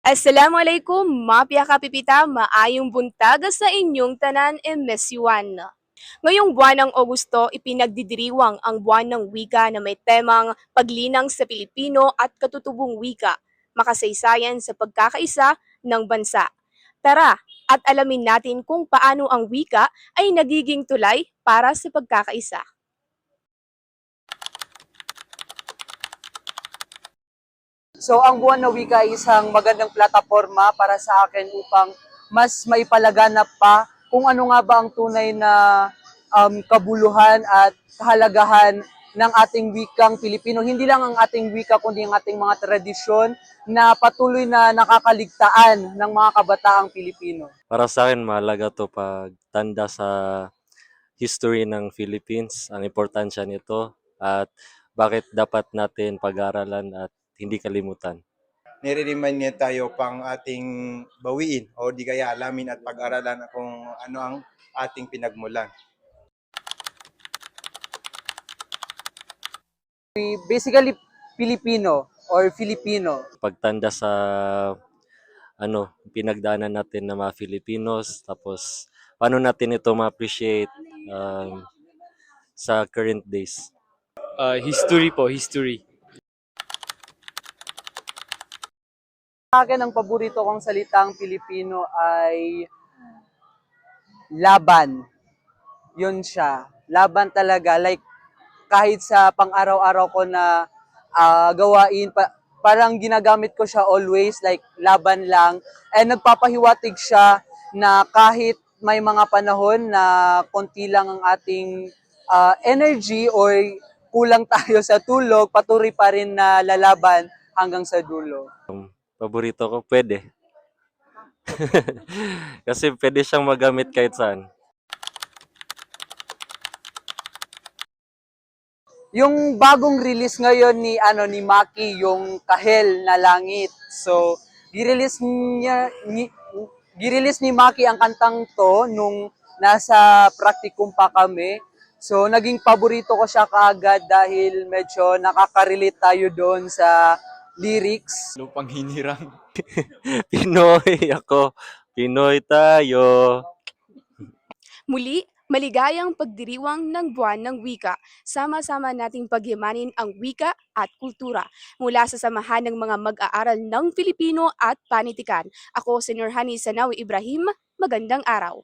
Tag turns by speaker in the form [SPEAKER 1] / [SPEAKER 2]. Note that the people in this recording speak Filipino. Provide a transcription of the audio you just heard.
[SPEAKER 1] Assalamualaikum, mapya kapipita, maayong buntag sa inyong tanan e mesyuan. Ngayong buwan ng Agosto, ipinagdidiriwang ang buwan ng wika na may temang paglinang sa Pilipino at katutubong wika, makasaysayan sa pagkakaisa ng bansa. Tara, at alamin natin kung paano ang wika ay nagiging tulay para sa pagkakaisa.
[SPEAKER 2] So ang Buwan na Wika ay isang magandang plataforma para sa akin upang mas maipalaganap pa kung ano nga ba ang tunay na kabuluhan at kahalagahan ng ating wikang Pilipino. Hindi lang ang ating wika kundi ang ating mga tradisyon na patuloy na nakakaligtaan ng mga kabataang Pilipino.
[SPEAKER 3] Para sa akin, mahalaga to pagtanda sa history ng Philippines, ang importansya nito at bakit dapat natin pag-aralan at hindi kalimutan.
[SPEAKER 4] Nire-remind niya tayo pang ating bawiin o di kaya alamin at pag-aralan kung ano ang ating pinagmulan.
[SPEAKER 2] Basically, Filipino or Filipino.
[SPEAKER 3] Pagtanda sa pinagdaanan natin ng mga Filipinos, tapos paano natin ito ma-appreciate sa current days.
[SPEAKER 5] History po, history.
[SPEAKER 2] Sa akin, ang paborito kong salitang Pilipino ay laban. Yun siya. Laban talaga. Like, kahit sa pang-araw-araw ko na gawain, parang ginagamit ko siya always, like, laban lang. And nagpapahiwatig siya na kahit may mga panahon na konti lang ang ating energy or kulang tayo sa tulog, patuloy pa rin na lalaban hanggang sa dulo.
[SPEAKER 3] Paborito ko, pwede. Kasi pwede siyang magamit kahit saan.
[SPEAKER 2] Yung bagong release ngayon ni Maki, yung Kahel na Langit. So, girelease ni Maki ang kantang to nung nasa practicum pa kami. So, naging paborito ko siya kaagad dahil medyo nakaka-relate tayo doon sa lyrics.
[SPEAKER 5] Lupang hinirang.
[SPEAKER 3] Pinoy ako. Pinoy tayo.
[SPEAKER 1] Muli, maligayang pagdiriwang ng buwan ng wika. Sama-sama nating paghimanin ang wika at kultura mula sa samahan ng mga mag-aaral ng Filipino at panitikan. Ako si Nurhani Sanawi Ibrahim. Magandang araw.